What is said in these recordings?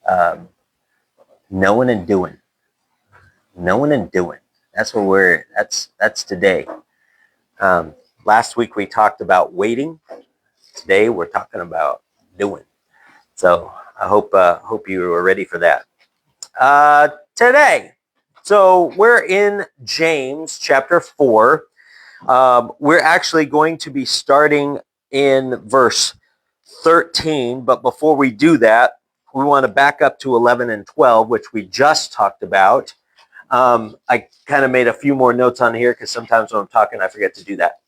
Um, knowing and doing. Knowing and doing. That's what that's today. Last week we talked about waiting. Today we're talking about doing. So I hope you were ready for that. Today, so we're in James chapter 4. We're actually going to be starting in verse 13, but before we do that, we want to back up to 11 and 12, which we just talked about. I kind of made a few more notes on here because sometimes when I'm talking, I forget to do that.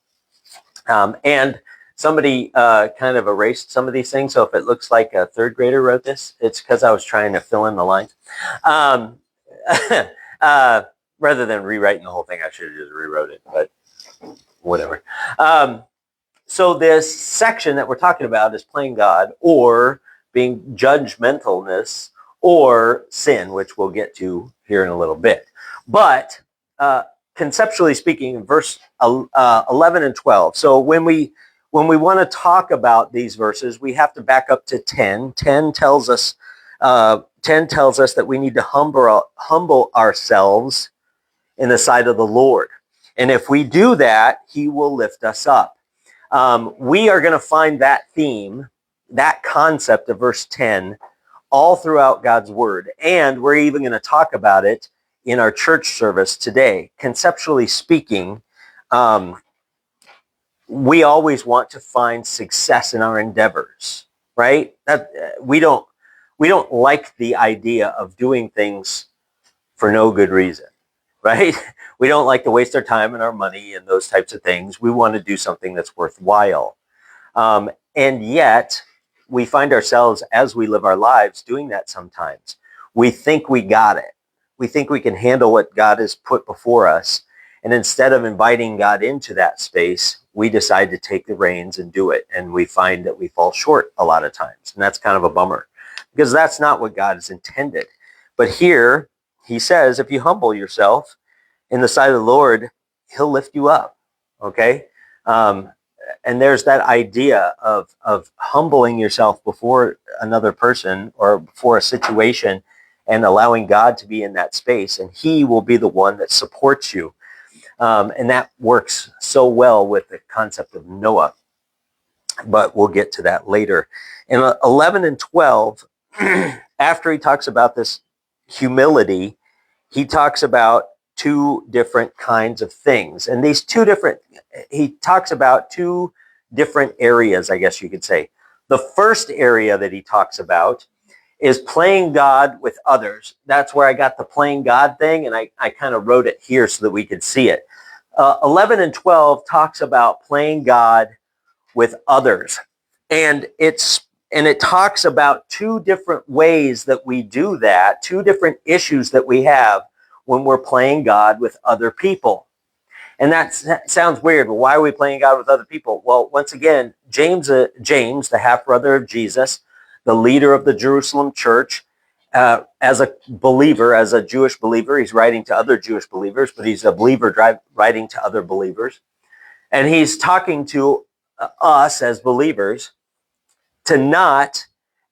And somebody kind of erased some of these things, so if it looks like a third grader wrote this, it's because I was trying to fill in the lines. Rather than rewriting the whole thing, I should have just rewrote it, but whatever. So this section that we're talking about is playing God, or being judgmentalness, or sin, which we'll get to here in a little bit. But conceptually speaking, verse 11 and 12. So when we want to talk about these verses, we have to back up to 10. 10 tells us that we need to humble ourselves in the sight of the Lord. And if we do that, he will lift us up. We are going to find that theme, that concept of verse 10, all throughout God's word. And we're even going to talk about it in our church service today. Conceptually speaking, we always want to find success in our endeavors, right? We don't like the idea of doing things for no good reason, right? We don't like to waste our time and our money and those types of things. We want to do something that's worthwhile. And yet, we find ourselves, as we live our lives, doing that sometimes. We think we got it. We think we can handle what God has put before us. And instead of inviting God into that space, we decide to take the reins and do it. And we find that we fall short a lot of times. And that's kind of a bummer, because that's not what God has intended. But here, he says, if you humble yourself in the sight of the Lord, he'll lift you up. Okay? And there's that idea of humbling yourself before another person or before a situation, and allowing God to be in that space, and he will be the one that supports you. And that works so well with the concept of Noah. But we'll get to that later. In 11 and 12, after he talks about this humility, he talks about two different kinds of things. And he talks about two different areas, I guess you could say. The first area that he talks about is playing God with others. That's where I got the playing God thing, and I kind of wrote it here so that we could see it. 11 and 12 talks about playing God with others. And it talks about two different ways that we do that, two different issues that we have when we're playing God with other people. And that sounds weird, but why are we playing God with other people? Well, once again, James, the half-brother of Jesus, the leader of the Jerusalem church, as a believer, as a Jewish believer, he's writing to other Jewish believers, but he's a believer writing to other believers. And he's talking to us as believers to not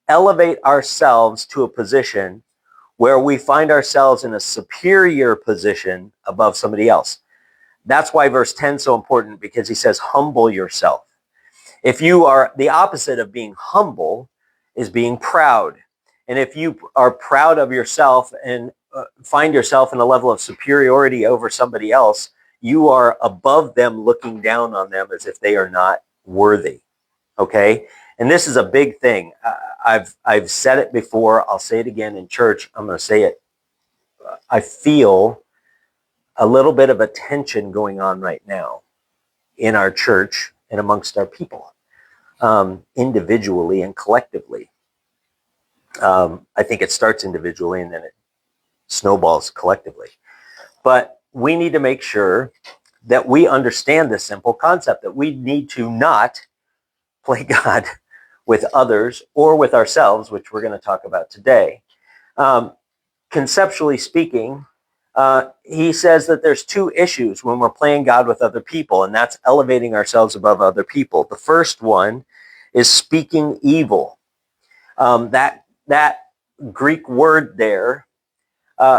elevate ourselves to a position where we find ourselves in a superior position above somebody else. That's why verse 10 is so important, because he says, humble yourself. If you are, the opposite of being humble is being proud. And if you are proud of yourself and find yourself in a level of superiority over somebody else, you are above them, looking down on them as if they are not worthy. Okay? And this is a big thing. I've said it before. I'll say it again in church. I'm going to say it. I feel a little bit of a tension going on right now in our church and amongst our people, individually and collectively. I think it starts individually and then it snowballs collectively. But we need to make sure that we understand this simple concept, that we need to not play God with others or with ourselves, which we're going to talk about today. Conceptually speaking, he says that there's two issues when we're playing God with other people, and that's elevating ourselves above other people. The first one is speaking evil. That Greek word there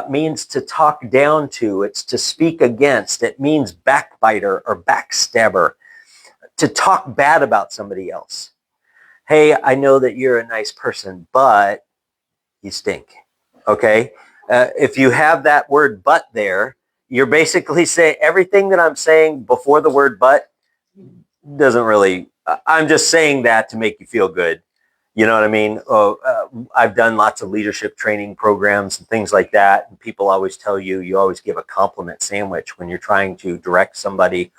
means to talk down to. It's to speak against. It means backbiter or backstabber, to talk bad about somebody else. Hey, I know that you're a nice person, but you stink. Okay? If you have that word but there, you're basically saying everything that I'm saying before the word but doesn't really, I'm just saying that to make you feel good. You know what I mean? I've done lots of leadership training programs and things like that. And people always tell you, you always give a compliment sandwich when you're trying to direct somebody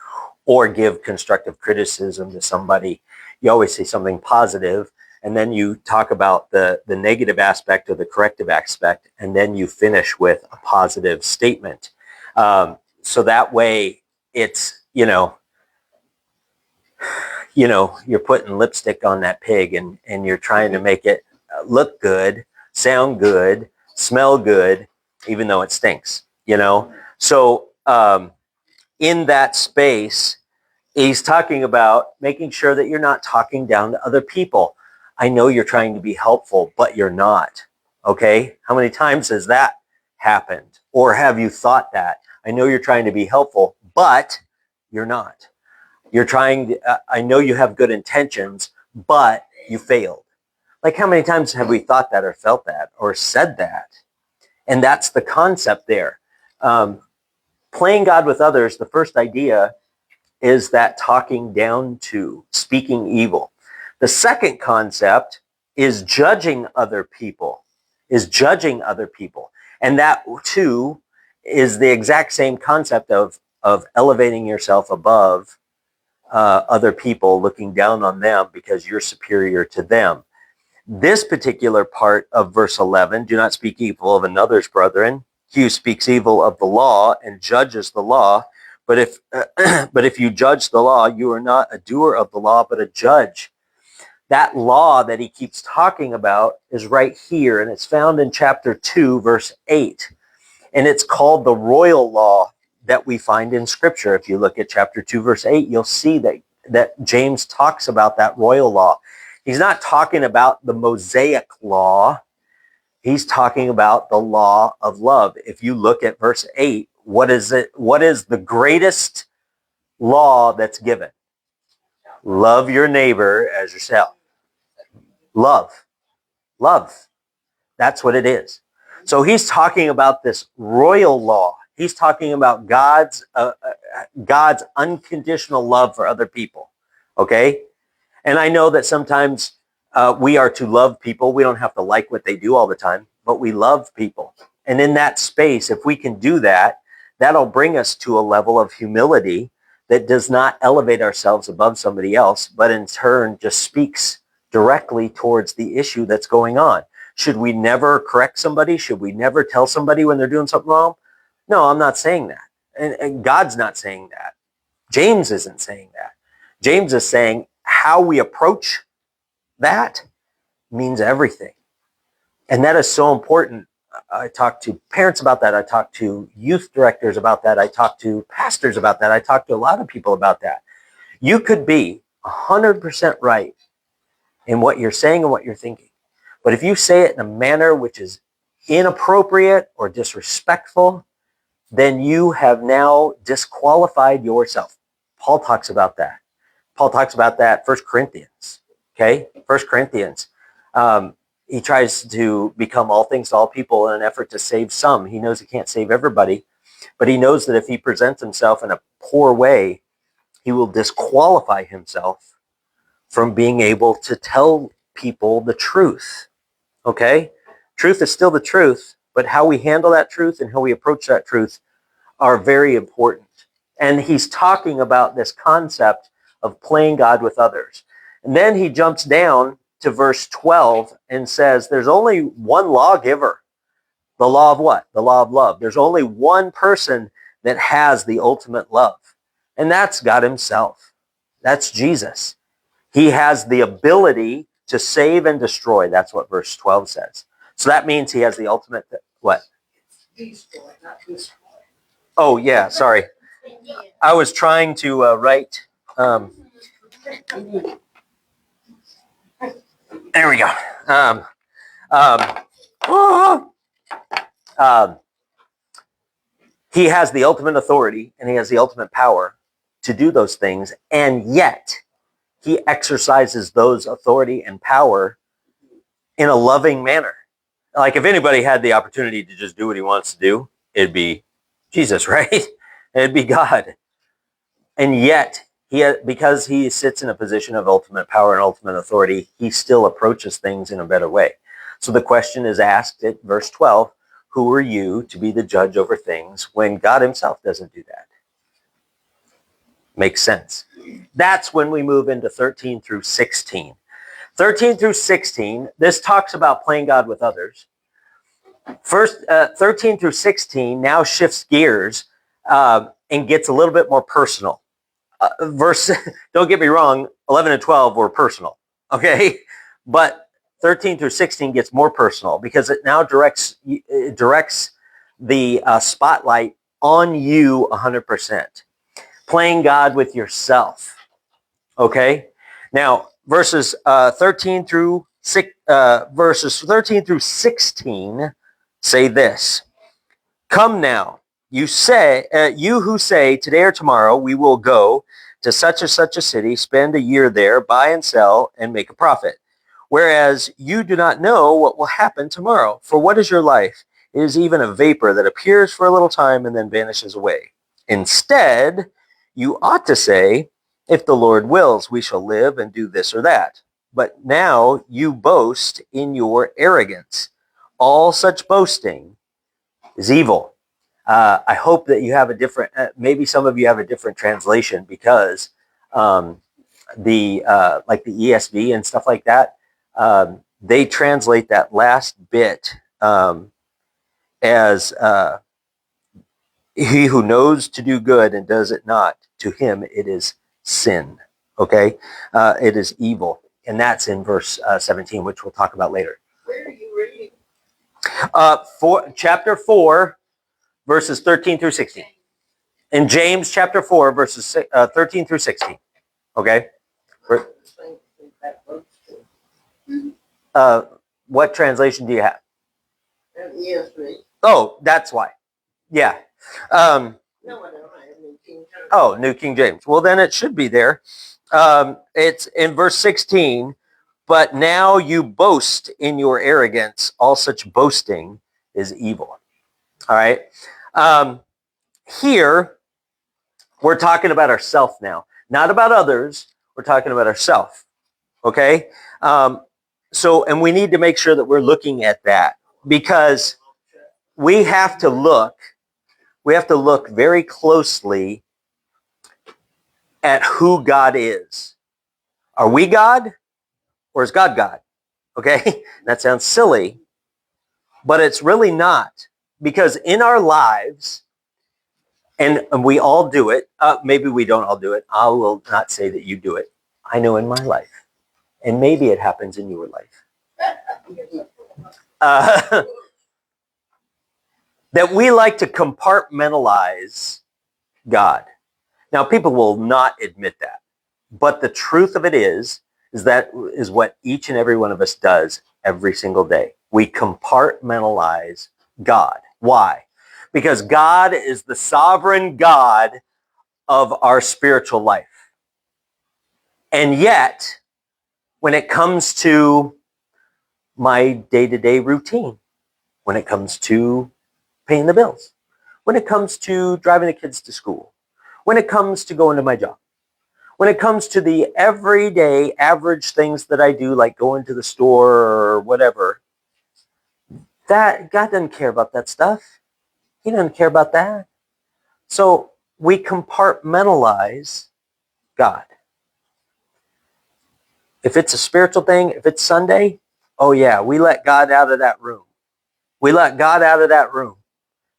or give constructive criticism to somebody. You always say something positive, and then you talk about the negative aspect or the corrective aspect, and then you finish with a positive statement. So that way it's, you're putting lipstick on that pig, and you're trying to make it look good, sound good, smell good, even though it stinks, So in that space, he's talking about making sure that you're not talking down to other people. I know you're trying to be helpful, but you're not. Okay? How many times has that happened? Or have you thought that? I know you're trying to be helpful, but you're not. You're trying, I know you have good intentions, but you failed. Like, how many times have we thought that or felt that or said that? And that's the concept there. Playing God with others, the first idea is that talking down to, speaking evil. The second concept is judging other people, And that too is the exact same concept of elevating yourself above other people, looking down on them because you're superior to them. This particular part of verse 11, do not speak evil of another's brethren. He who speaks evil of the law and judges the law. But if you judge the law, you are not a doer of the law, but a judge. That law that he keeps talking about is right here, and it's found in chapter 2, verse 8. And it's called the royal law that we find in Scripture. If you look at chapter 2, verse 8, you'll see that James talks about that royal law. He's not talking about the Mosaic law. He's talking about the law of love. If you look at verse 8, what is it? What is the greatest law that's given? Love your neighbor as yourself. Love. Love. That's what it is. So he's talking about this royal law. He's talking about God's unconditional love for other people. Okay? And I know that sometimes we are to love people. We don't have to like what they do all the time, but we love people. And in that space, if we can do that, that'll bring us to a level of humility that does not elevate ourselves above somebody else, but in turn just speaks directly towards the issue that's going on. Should we never correct somebody? Should we never tell somebody when they're doing something wrong? No, I'm not saying that. And God's not saying that. James isn't saying that. James is saying how we approach that means everything. And that is so important. I talk to parents about that. I talk to youth directors about that. I talk to pastors about that. I talk to a lot of people about that. You could be 100% right in what you're saying and what you're thinking. But if you say it in a manner which is inappropriate or disrespectful, then you have now disqualified yourself. Paul talks about that. Paul talks about that 1 Corinthians. Okay? 1 Corinthians. He tries to become all things to all people in an effort to save some. He knows he can't save everybody, but he knows that if he presents himself in a poor way, he will disqualify himself from being able to tell people the truth. Okay? Truth is still the truth, but how we handle that truth and how we approach that truth are very important. And he's talking about this concept of playing God with others. And then he jumps down to verse 12 and says, there's only one lawgiver. The law of what? The law of love. There's only one person that has the ultimate love, and that's God himself. That's Jesus. He has the ability to save and destroy. That's what verse 12 says. So that means he has the ultimate, what? Destroy, not destroy. Oh, yeah, sorry. I was trying to write. There we go. He has the ultimate authority and he has the ultimate power to do those things, and yet he exercises those authority and power in a loving manner. Like if anybody had the opportunity to just do what he wants to do, it'd be Jesus, right? It'd be God. And yet, because he sits in a position of ultimate power and ultimate authority, he still approaches things in a better way. So the question is asked at verse 12, who are you to be the judge over things when God himself doesn't do that? Makes sense. That's when we move into 13 through 16. 13 through 16, this talks about playing God with others. First, 13 through 16 now shifts gears and gets a little bit more personal. Don't get me wrong, 11 and 12 were personal, okay? But 13 through 16 gets more personal because it now directs the spotlight on you 100%. Playing God with yourself, okay? Now, verses 13 through 16 say this: "Come now, you who say today or tomorrow we will go to such and such a city, spend a year there, buy and sell, and make a profit. Whereas you do not know what will happen tomorrow. For what is your life? It is even a vapor that appears for a little time and then vanishes away. Instead, you ought to say, if the Lord wills, we shall live and do this or that. But now you boast in your arrogance. All such boasting is evil." I hope that you have a different, maybe some of you have a different translation because like the ESV and stuff like that, they translate that last bit as he who knows to do good and does it not, to him it is sin. Okay? It is evil. And that's in verse 17, which we'll talk about later. Where are you reading? Chapter 4, verses 13 through 16. In James chapter 4, verses 13 through 16. Okay? What translation do you have? ESV. Oh, that's why. Yeah. No, I don't. I have New King James. Oh, New King James. Well, then it should be there. It's in verse 16. But now you boast in your arrogance. All such boasting is evil. All right. Here, we're talking about ourselves now, not about others. We're talking about ourselves. Okay. And we need to make sure that we're looking at that because we have to look very closely at who God is. Are we God or is God God? Okay. That sounds silly, but it's really not, because in our lives, and we all do it. Maybe we don't all do it. I will not say that you do it. I know in my life, and maybe it happens in your life, that we like to compartmentalize God. Now, people will not admit that, but the truth of it is that is what each and every one of us does every single day. We compartmentalize God. Why? Because God is the sovereign God of our spiritual life. And yet, when it comes to my day-to-day routine, when it comes to paying the bills, when it comes to driving the kids to school, when it comes to going to my job, when it comes to the everyday average things that I do, like going to the store or whatever, that God doesn't care about that stuff. He doesn't care about that. So we compartmentalize God. If it's a spiritual thing, if it's Sunday, oh yeah, we let God out of that room. We let God out of that room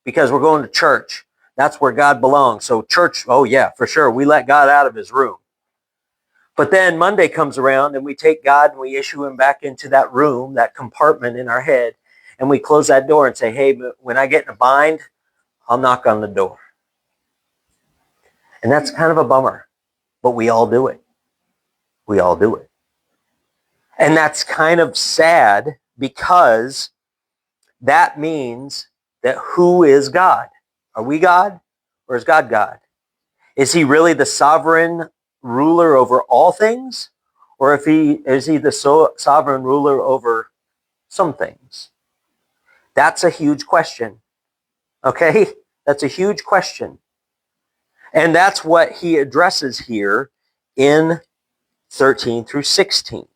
because we're going to church. That's where God belongs. So church, oh yeah, for sure. We let God out of his room. But then Monday comes around and we take God and we issue him back into that room, that compartment in our head, and we close that door and say, hey, when I get in a bind, I'll knock on the door. And that's kind of a bummer, but we all do it. We all do it. And that's kind of sad because that means that who is God? Are we God, or is God God? Is he really the sovereign ruler over all things? Or is he the sovereign ruler over some things? That's a huge question. Okay? That's a huge question. And that's what he addresses here in 13 through 16.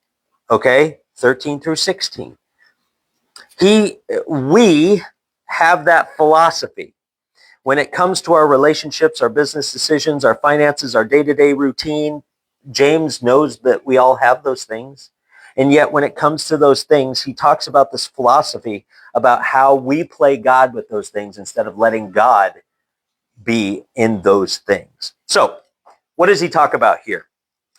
Okay? 13 through 16. We have that philosophy. When it comes to our relationships, our business decisions, our finances, our day-to-day routine, James knows that we all have those things. And yet when it comes to those things, he talks about this philosophy about how we play God with those things instead of letting God be in those things. So what does he talk about here?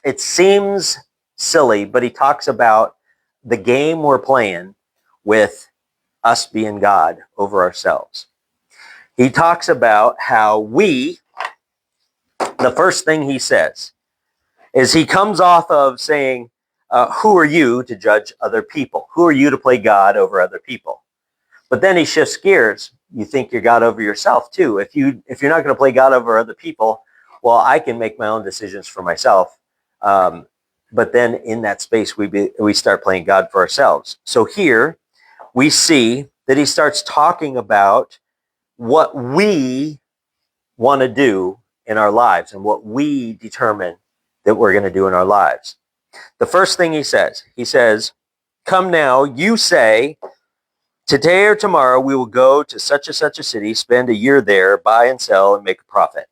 It seems silly, but he talks about the game we're playing with us being God over ourselves. He talks about how the first thing he says is he comes off of saying, who are you to judge other people? Who are you to play God over other people? But then he shifts gears. You think you're God over yourself too. If you're not going to play God over other people, well, I can make my own decisions for myself. But then in that space, we start playing God for ourselves. So here we see that he starts talking about what we want to do in our lives and what we determine that we're going to do in our lives. The first thing he says, come now, you say, today or tomorrow we will go to such and such a city, spend a year there, buy and sell, and make a profit.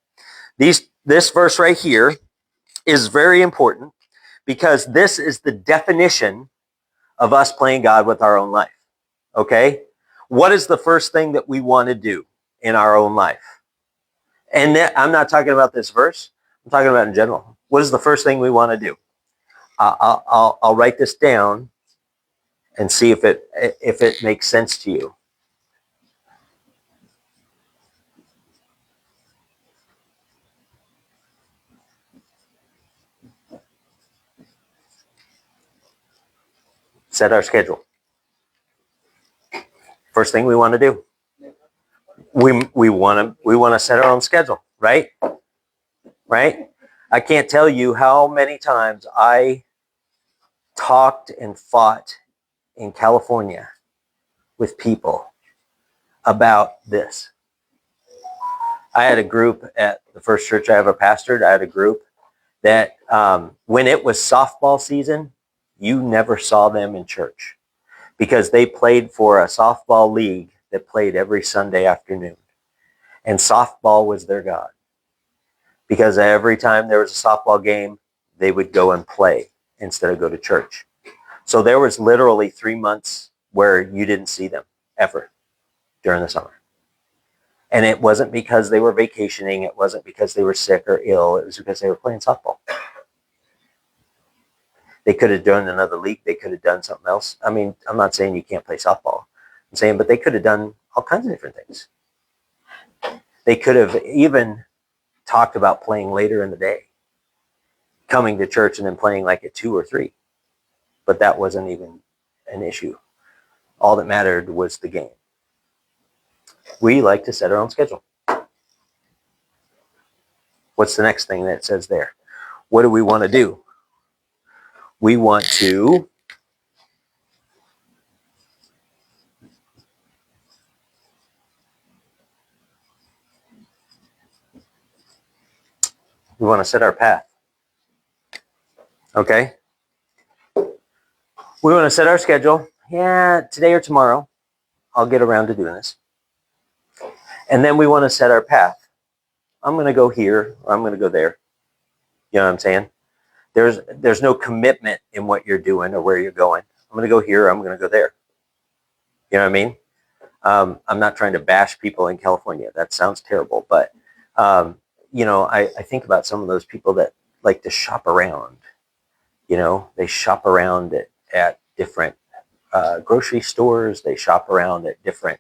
This verse right here is very important because this is the definition of us playing God with our own life. Okay? What is the first thing that we want to do in our own life? And I'm not talking about this verse. I'm talking about in general. What is the first thing we want to do? I'll write this down and see if it makes sense to you. Set our schedule. First thing we want to do. We want to set our own schedule, right? Right? I can't tell you how many times I talked and fought in California with people about this. I had a group at the first church I ever pastored. I had a group that when it was softball season, you never saw them in church because they played for a softball league that played every Sunday afternoon. And softball was their God. Because every time there was a softball game, they would go and play instead of go to church. So there was literally 3 months where you didn't see them ever during the summer. And it wasn't because they were vacationing. It wasn't because they were sick or ill. It was because they were playing softball. They could have done another league. They could have done something else. I mean, I'm not saying you can't play softball. I'm saying, but they could have done all kinds of different things. They could have even talked about playing later in the day, coming to church and then playing like at 2 or 3. But that wasn't even an issue. All that mattered was the game. We like to set our own schedule. What's the next thing that it says there? What do we want to do? We want to set our path. Okay? We want to set our schedule. Yeah, today or tomorrow, I'll get around to doing this. And then we want to set our path. I'm going to go here, or I'm going to go there. You know what I'm saying? There's no commitment in what you're doing or where you're going. I'm going to go here, or I'm going to go there. You know what I mean? I'm not trying to bash people in California. That sounds terrible. But, I think about some of those people that like to shop around. You know, they shop around at different grocery stores. They shop around at different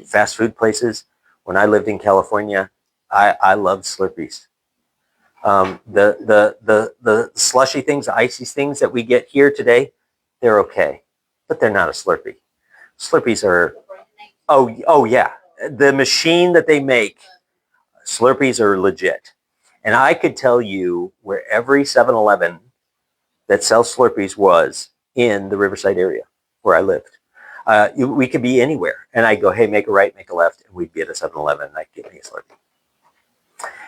fast food places. When I lived in California, I loved Slurpees. The slushy things, the icy things that we get here today, they're okay. but they're not a Slurpee. Slurpees are, oh yeah. The machine that they make, Slurpees are legit. And I could tell you where every 7-Eleven that sells Slurpees was in the Riverside area where I lived. We could be anywhere. And I'd go, hey, make a right, make a left. And we'd be at a 7-Eleven and I'd get me a Slurpee.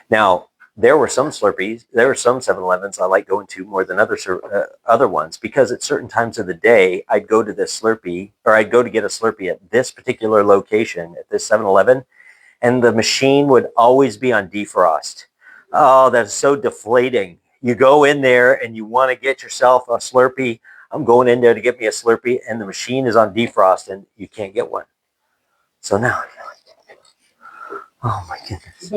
Now, there were some Slurpees, there were some 7-Elevens I like going to more than other ones because at certain times of the day, I'd go to this Slurpee or I'd go to get a Slurpee at this particular location at this 7-Eleven and the machine would always be on defrost. Oh, that's so deflating. You go in there and you want to get yourself a Slurpee. I'm going in there to get me a Slurpee and the machine is on defrost and you can't get one. So now, oh my goodness.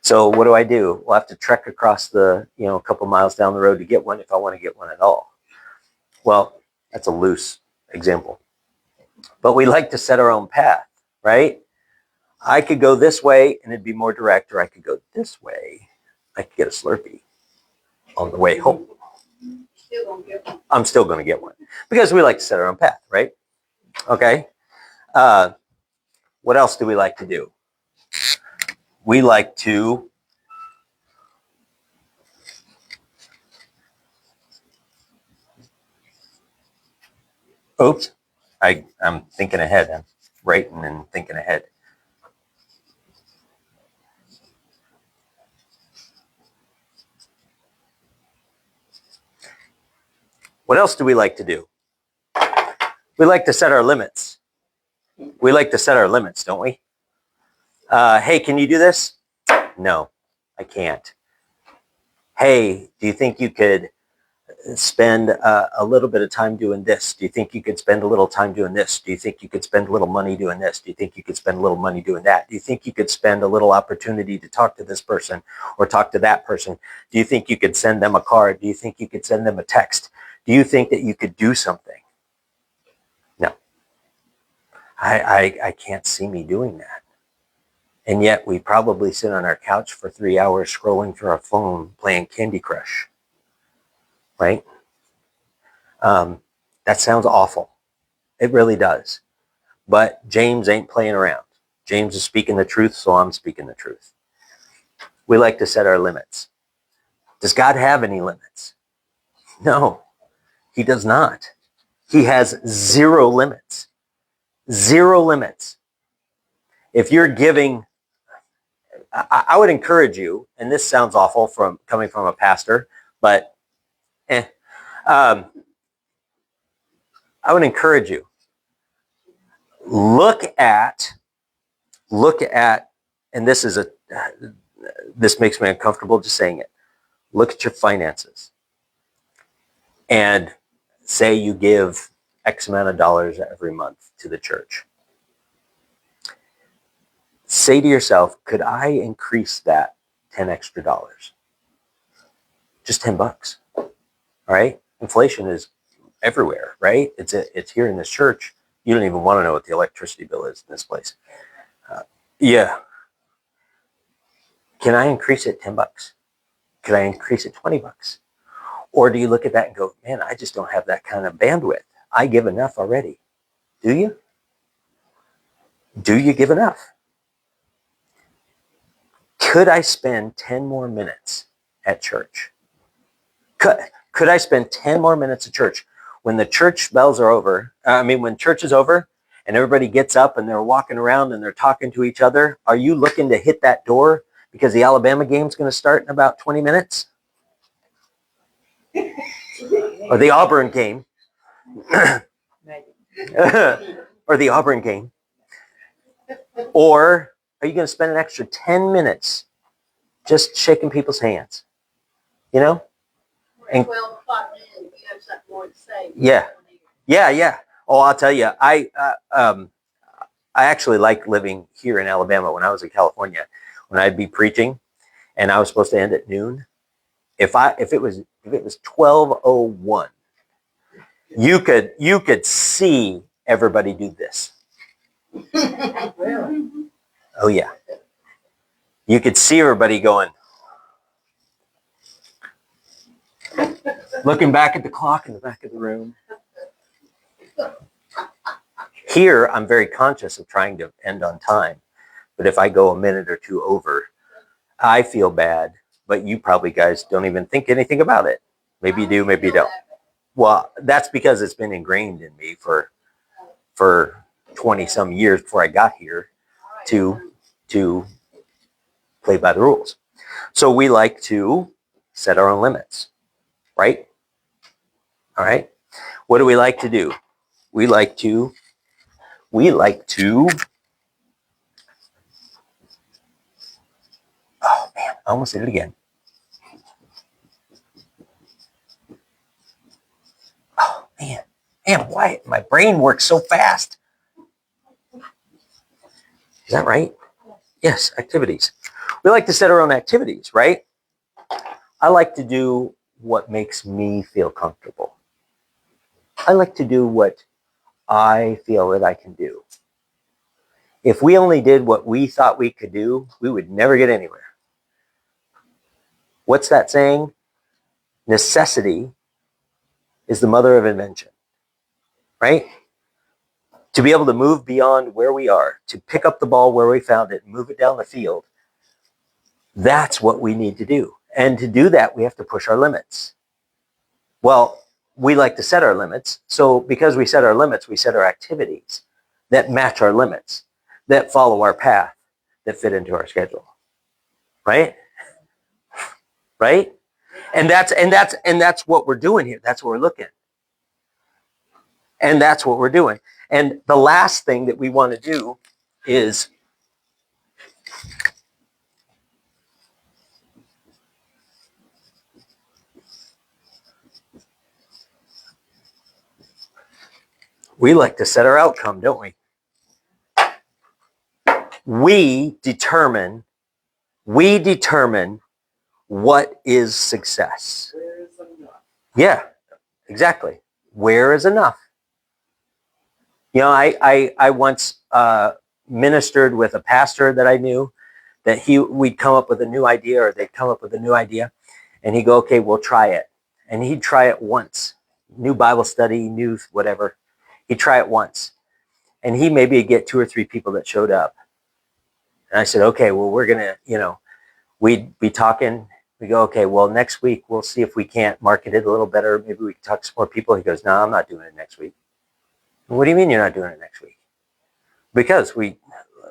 So what do? We'll have to trek across a couple miles down the road to get one if I want to get one at all. Well, that's a loose example. But we like to set our own path, right? I could go this way and it'd be more direct, or I could go this way. I could get a Slurpee on the way home. I'm still going to get one because we like to set our own path, right? Okay. What else do we like to do? We like to oops, I'm thinking ahead. I'm writing and thinking ahead. What else do we like to do? We like to set our limits. We like to set our limits, don't we? Hey, can you do this? No, I can't. Hey, do you think you could spend a little bit of time doing this? Do you think you could spend a little time doing this? Do you think you could spend a little money doing this? Do you think you could spend a little money doing that? Do you think you could spend a little opportunity to talk to this person or talk to that person? Do you think you could send them a card? Do you think you could send them a text? Do you think that you could do something? No. I can't see me doing that. And yet we probably sit on our couch for 3 hours scrolling through our phone playing Candy Crush. Right? That sounds awful. It really does. But James ain't playing around. James is speaking the truth, so I'm speaking the truth. We like to set our limits. Does God have any limits? No, he does not. He has zero limits. Zero limits. If you're giving, I would encourage you, and this sounds awful coming from a pastor, but I would encourage you, look at, and this makes me uncomfortable just saying it. Look at your finances and say you give X amount of dollars every month to the church. Say to yourself, could I increase that 10 extra dollars? Just $10. All right. Inflation is everywhere, right? It's here in this church. You don't even want to know what the electricity bill is in this place. Yeah. Can I increase it $10? Could I increase it $20? Or do you look at that and go, man, I just don't have that kind of bandwidth. I give enough already. Do you? Do you give enough? Could I spend 10 more minutes at church? Could I spend 10 more minutes at church? When the church bells are over, when church is over and everybody gets up and they're walking around and they're talking to each other, are you looking to hit that door because the Alabama game's going to start in about 20 minutes? Or the Auburn game. Or the Auburn game. Or are you going to spend an extra 10 minutes just shaking people's hands? You know? And 12 o'clock in, you have something more to say. Yeah. Oh, I'll tell you, I actually liked living here in Alabama when I was in California. When I'd be preaching, and I was supposed to end at noon. If it was 12:01, you could see everybody do this. Oh yeah, you could see everybody going, looking back at the clock in the back of the room. Here, I'm very conscious of trying to end on time. But if I go a minute or two over, I feel bad. But you probably guys don't even think anything about it. Maybe you do, maybe you don't. Well, that's because it's been ingrained in me for 20 some years before I got here to play by the rules. So we like to set our own limits, right? All right. What do we like to do? We like to oh man, I almost did it again. Oh man, why my brain works so fast? Is that right? Yes, activities. We like to set our own activities, right? I like to do what makes me feel comfortable. I like to do what I feel that I can do. If we only did what we thought we could do, we would never get anywhere. What's that saying? Necessity is the mother of invention, right? To be able to move beyond where we are, to pick up the ball where we found it and move it down the field, that's what we need to do. And to do that, we have to push our limits. Well, we like to set our limits. So because we set our limits, we set our activities that match our limits, that follow our path, that fit into our schedule. Right? Right? And that's what we're doing here. That's what we're looking at. And that's what we're doing. And the last thing that we want to do is we like to set our outcome, don't we? We determine what is success. Where is enough? Yeah, exactly. Where is enough? You know, I once ministered with a pastor that I knew that we'd come up with a new idea, or they'd come up with a new idea, and he'd go, okay, we'll try it. And he'd try it once. New Bible study, new whatever. He'd try it once. And he maybe get 2 or 3 people that showed up. And I said, okay, well, we're going to, we'd be talking. We go, okay, well, next week we'll see if we can't market it a little better. Maybe we can talk to some more people. He goes, no, I'm not doing it next week. What do you mean you're not doing it next week? Because we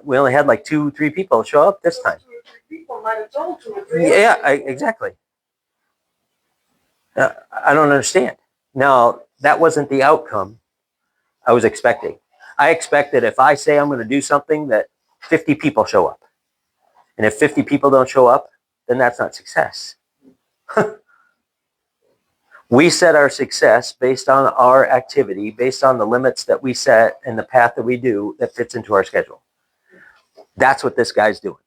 only had like 2 or 3 people show up this time. 2 or 3 people might have told 2 or 3. Yeah, exactly. I don't understand. Now, that wasn't the outcome I was expecting. I expected if I say I'm going to do something that 50 people show up. And if 50 people don't show up, then that's not success. We set our success based on our activity, based on the limits that we set and the path that we do that fits into our schedule. That's what this guy's doing.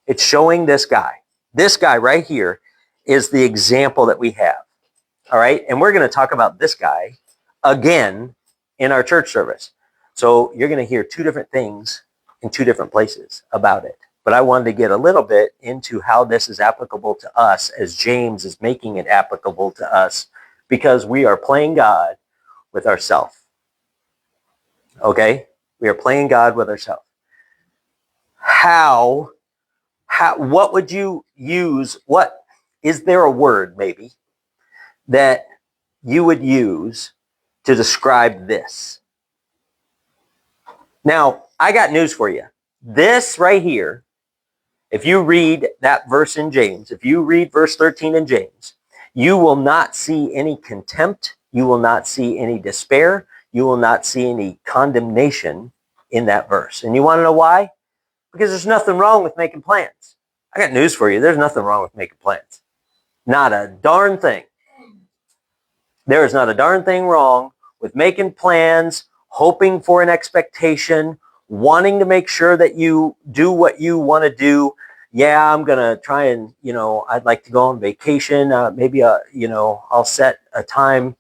It's showing this guy. This guy right here is the example that we have. All right? And we're going to talk about this guy again in our church service. So you're going to hear 2 different things in 2 different places about it. But I wanted to get a little bit into how this is applicable to us as James is making it applicable to us, because we are playing God with ourselves. Okay? We are playing God with ourselves. What would you use? What is there a word maybe that you would use to describe this? Now, I got news for you. This right here, if you read that verse in James, if you read verse 13 in James, you will not see any contempt. You will not see any despair. You will not see any condemnation in that verse. And you want to know why? Because there's nothing wrong with making plans. I got news for you. There's nothing wrong with making plans. Not a darn thing. There is not a darn thing wrong with making plans, hoping for an expectation, wanting to make sure that you do what you want to do. Yeah, I'm going to try and, I'd like to go on vacation. Maybe, I'll set a time,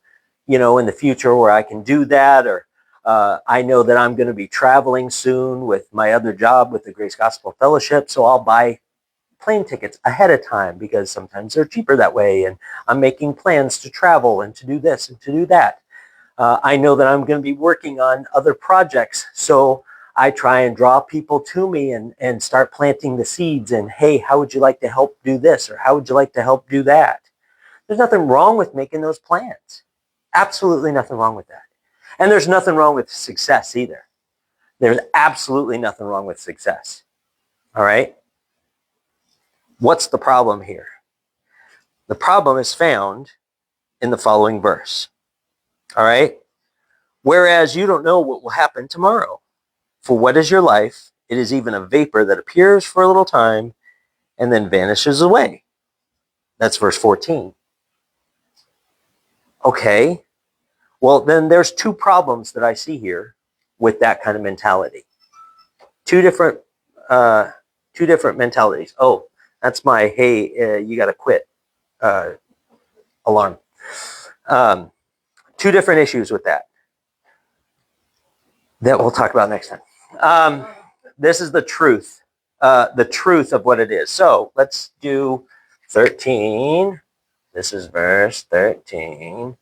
in the future where I can do that. Or I know that I'm going to be traveling soon with my other job with the Grace Gospel Fellowship. So I'll buy plane tickets ahead of time because sometimes they're cheaper that way. And I'm making plans to travel and to do this and to do that. I know that I'm going to be working on other projects. So I try and draw people to me and start planting the seeds. And hey, how would you like to help do this? Or how would you like to help do that? There's nothing wrong with making those plans. Absolutely nothing wrong with that. And there's nothing wrong with success either. There's absolutely nothing wrong with success. All right? What's the problem here? The problem is found in the following verse. All right? Whereas you don't know what will happen tomorrow. For what is your life? It is even a vapor that appears for a little time and then vanishes away. That's verse 14. Okay. Well, then there's two problems that I see here with that kind of mentality. Two different mentalities. Oh, that's my, hey, you got to quit alarm. Two different issues with that we'll talk about next time. This is the truth of what it is. So let's do 13. This is verse 13.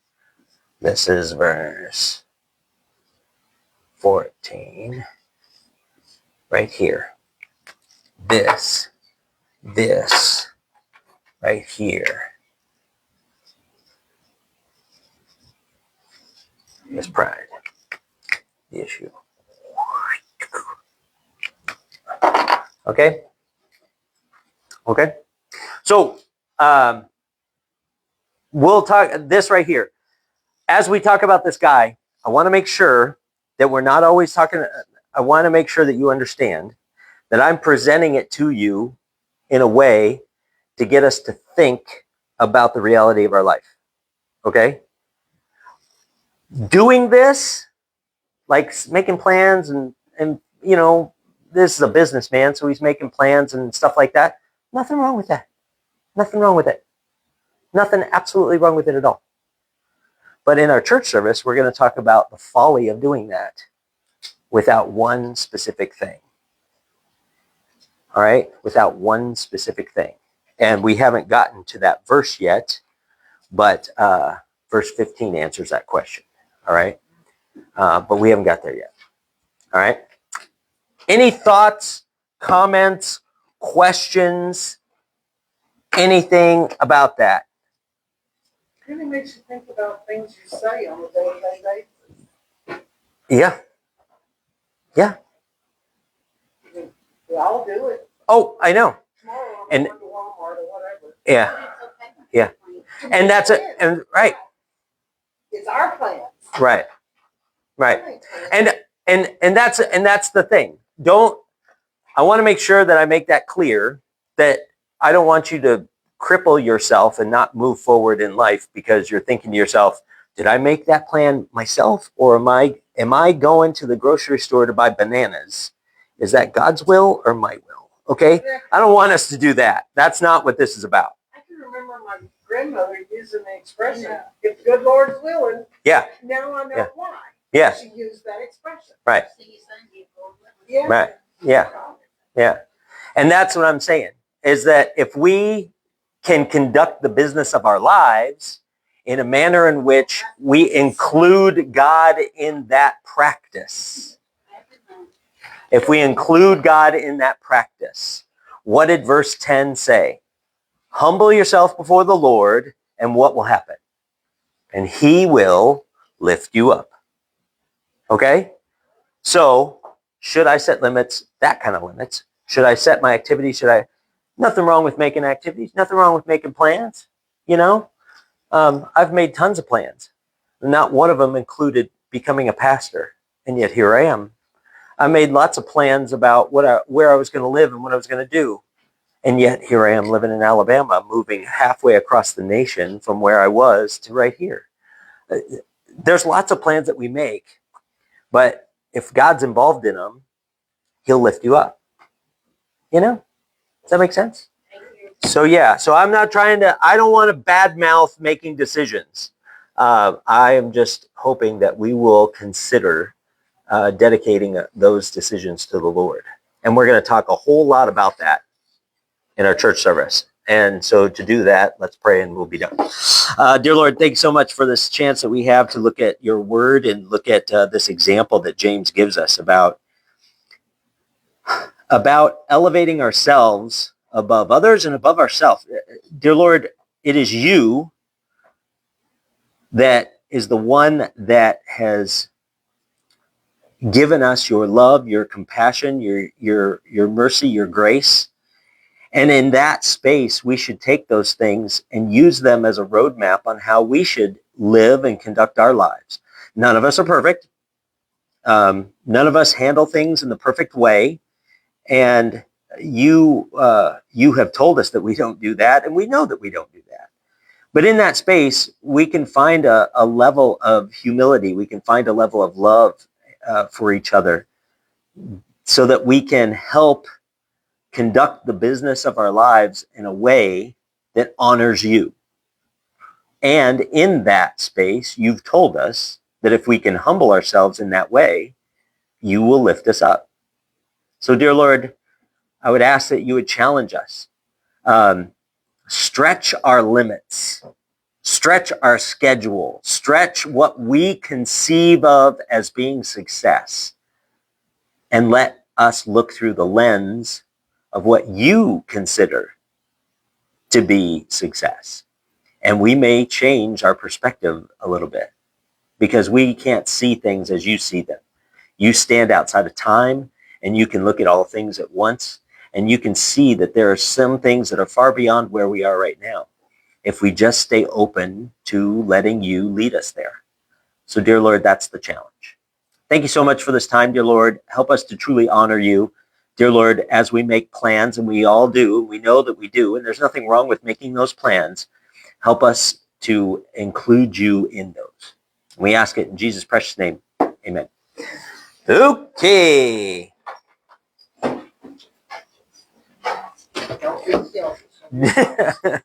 This is verse 14. Right here. This right here is pride, the issue. Okay? Okay? So, we'll talk this right here. As we talk about this guy, I want to make sure that we're not always talking, I want to make sure that you understand that I'm presenting it to you in a way to get us to think about the reality of our life. Okay? Doing this, like making plans and you know, this is a businessman, so he's making plans and stuff like that. Nothing wrong with that. Nothing wrong with it. Nothing absolutely wrong with it at all. But in our church service, we're going to talk about the folly of doing that without one specific thing. All right? Without one specific thing. And we haven't gotten to that verse yet, but verse 15 answers that question. All right? But we haven't got there yet. All right? Any thoughts, comments, questions, anything about that? It really makes you think about things you say on a day-to-day basis. Yeah. Yeah. We all do it. Oh, I know. Tomorrow And- I'm going to Walmart or whatever. Yeah. But it's okay. Yeah. And that's it. And right. It's our plans. Right. Right. And that's the thing. I want to make sure that I make that clear that I don't want you to cripple yourself and not move forward in life because you're thinking to yourself, did I make that plan myself, or am I going to the grocery store to buy bananas? Is that God's will or my will? Okay? I don't want us to do that. That's not what this is about. I can remember my grandmother using the expression, if the good Lord's willing. Yeah. Now I know Yeah. why. Yeah. She used that expression. Right. See you Sunday, Lord willing. Yeah. Right. Yeah. Yeah. And that's what I'm saying, is that if we can conduct the business of our lives in a manner in which we include God in that practice, if we include God in that practice, what did verse 10 say? Humble yourself before the Lord, and what will happen? And he will lift you up. Okay? So, should I set limits? That kind of limits. Should I set my activities? Nothing wrong with making activities. Nothing wrong with making plans. You know? I've made tons of plans. Not one of them included becoming a pastor. And yet here I am. I made lots of plans about where I was going to live and what I was going to do. And yet here I am living in Alabama, moving halfway across the nation from where I was to right here. There's lots of plans that we make, but if God's involved in them, he'll lift you up. You know? Does that make sense? So yeah, so I don't want to badmouth making decisions. I am just hoping that we will consider dedicating those decisions to the Lord. And we're going to talk a whole lot about that in our church service. And so to do that, let's pray and we'll be done. Dear Lord, thanks so much for this chance that we have to look at your word and look at this example that James gives us about elevating ourselves above others and above ourselves. Dear Lord, it is you that is the one that has given us your love, your compassion, your mercy, your grace. And in that space, we should take those things and use them as a roadmap on how we should live and conduct our lives. None of us are perfect. None of us handle things in the perfect way. And you have told us that we don't do that, and we know that we don't do that. But in that space, we can find a level of humility. We can find a level of love for each other so that we can help conduct the business of our lives in a way that honors you. And in that space, you've told us that if we can humble ourselves in that way, you will lift us up. So, dear Lord, I would ask that you would challenge us, stretch our limits, stretch our schedule, stretch what we conceive of as being success, and let us look through the lens of what you consider to be success. And we may change our perspective a little bit because we can't see things as you see them. You stand outside of time and you can look at all things at once, and you can see that there are some things that are far beyond where we are right now if we just stay open to letting you lead us there. So, dear Lord, that's the challenge. Thank you so much for this time, dear Lord. Help us to truly honor you. Dear Lord, as we make plans, and we all do, we know that we do, and there's nothing wrong with making those plans, help us to include you in those. We ask it in Jesus' precious name. Amen. Okay. Don't be selfish.